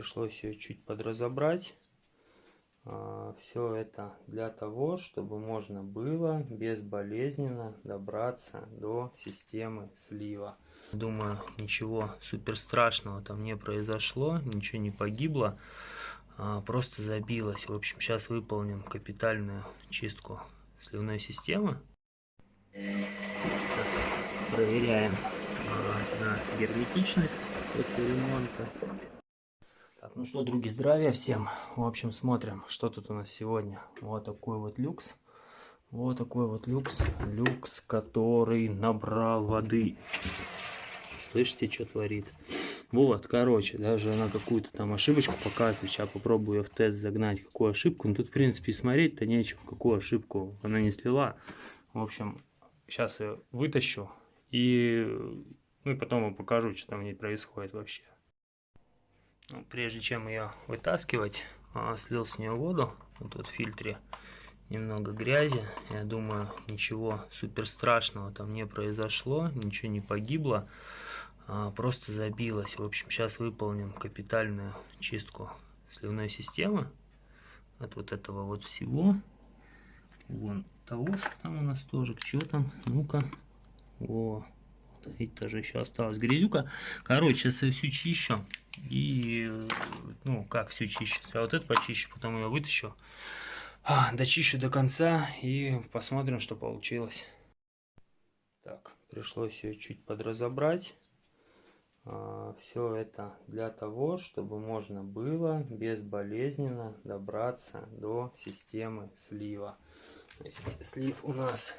пришлось ее чуть подразобрать. Все это для того, чтобы можно было безболезненно добраться до системы слива. Думаю, ничего супер страшного там не произошло, ничего не погибло, просто забилось. В общем, сейчас выполним капитальную чистку сливной системы. Проверяем на герметичность после ремонта. Так, ну что, други, здравия всем. В общем, смотрим, что тут у нас сегодня. Вот такой вот люкс. Вот такой вот люкс. Люкс, который набрал воды. Слышите, что творит? Вот, короче, даже она какую-то там ошибочку показывает. Сейчас попробую ее в тест загнать, какую ошибку. Ну, тут, в принципе, смотреть-то нечего, какую ошибку она не слила. В общем, сейчас ее вытащу. Ну и потом вам покажу, что там в ней происходит вообще. Прежде чем ее вытаскивать, слил с нее воду. Вот тут в фильтре немного грязи. Я думаю, ничего супер страшного там не произошло, ничего не погибло, просто забилось. В общем, сейчас выполним капитальную чистку сливной системы от вот этого вот всего. Вон тавушек там у нас тоже. Что там? Ну-ка. О, видите, тоже еще осталась грязюка. Короче, сейчас я всю чищу. И, ну, как всю чищу? Я вот это почищу, потом ее вытащу. Дочищу до конца и посмотрим, что получилось. Так, пришлось ее чуть подразобрать. Все это для того, чтобы можно было безболезненно добраться до системы слива. То есть слив у нас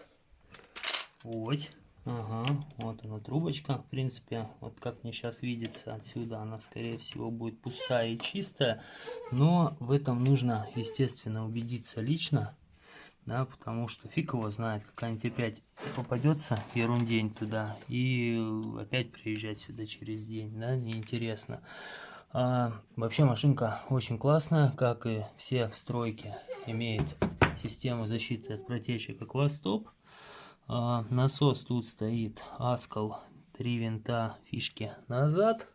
вот. Ага, вот она трубочка. В принципе, вот как мне сейчас видится отсюда, она скорее всего будет пустая и чистая. Но в этом нужно, естественно, убедиться лично. Да, потому что фиг его знает, какая-нибудь опять попадется ерундень туда. И опять приезжать сюда через день, да, неинтересно. Вообще машинка очень классная, как и все в стройке. Имеет систему защиты от протечек Аквастоп. Насос тут стоит Аскал, 3 винта, фишки назад.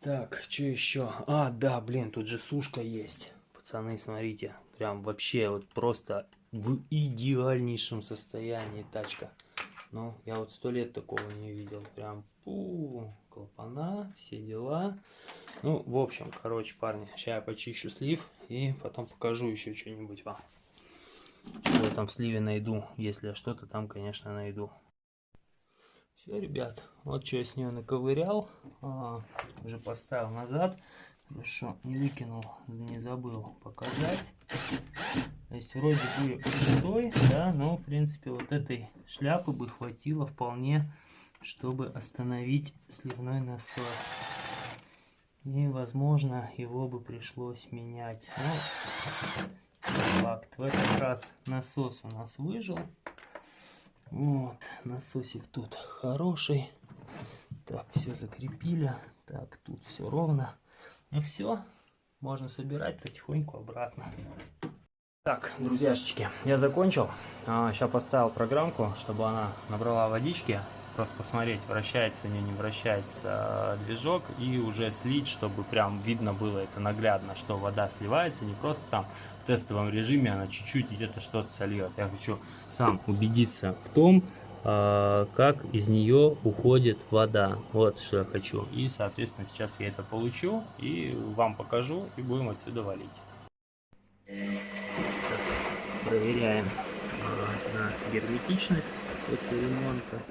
Так, что еще? Да, блин, тут же сушка есть. Пацаны, смотрите, прям вообще вот просто в идеальнейшем состоянии тачка. Ну, я вот 100 лет такого не видел. Прям, клапана, все дела. Ну, в общем, короче, парни, сейчас я почищу слив и потом покажу еще что-нибудь вам. Что я там в сливе найду, если я что-то там, конечно, найду. Все, ребят, вот что я с нее наковырял, уже поставил назад. Хорошо, не выкинул, не забыл показать. То есть вроде бы пустой, да, но в принципе вот этой шляпы бы хватило вполне, чтобы остановить сливной насос. И возможно его бы пришлось менять. Ну, факт. В этот раз насос у нас выжил. Вот, насосик тут хороший. Так, все закрепили. Так, тут все ровно. Ну все, можно собирать потихоньку обратно. Так, друзьяшечки, я закончил. Сейчас поставил программку, чтобы она набрала водички. Просто посмотреть, вращается или не вращается движок, и уже слить, чтобы прям видно было это наглядно, что вода сливается, не просто там в тестовом режиме она чуть-чуть где-то что-то сольет. Я хочу сам убедиться в том, как из нее уходит вода. Вот что я хочу. И, соответственно, сейчас я это получу и вам покажу, и будем отсюда валить. Проверяем на герметичность после ремонта.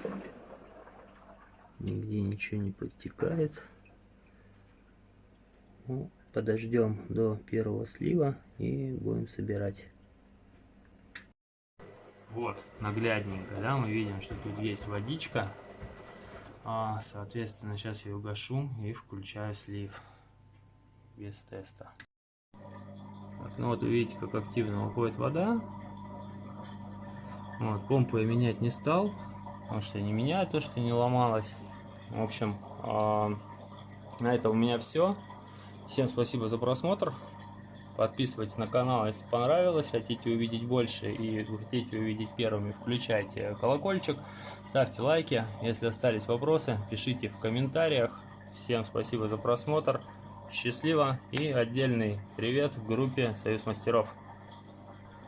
Нигде ничего не подтекает. Ну, подождем до первого слива и будем собирать. Вот, наглядненько, да, мы видим, что тут есть водичка. Соответственно, сейчас я ее гашу и включаю слив без теста. Так, ну вот видите, как активно уходит вода. Вот, помпу я менять не стал, потому что я не меняю то, что не ломалось. В общем, на этом у меня все. Всем спасибо за просмотр. Подписывайтесь на канал, если понравилось. Хотите увидеть больше и хотите увидеть первыми, включайте колокольчик. Ставьте лайки. Если остались вопросы, пишите в комментариях. Всем спасибо за просмотр. Счастливо и отдельный привет группе Союз мастеров.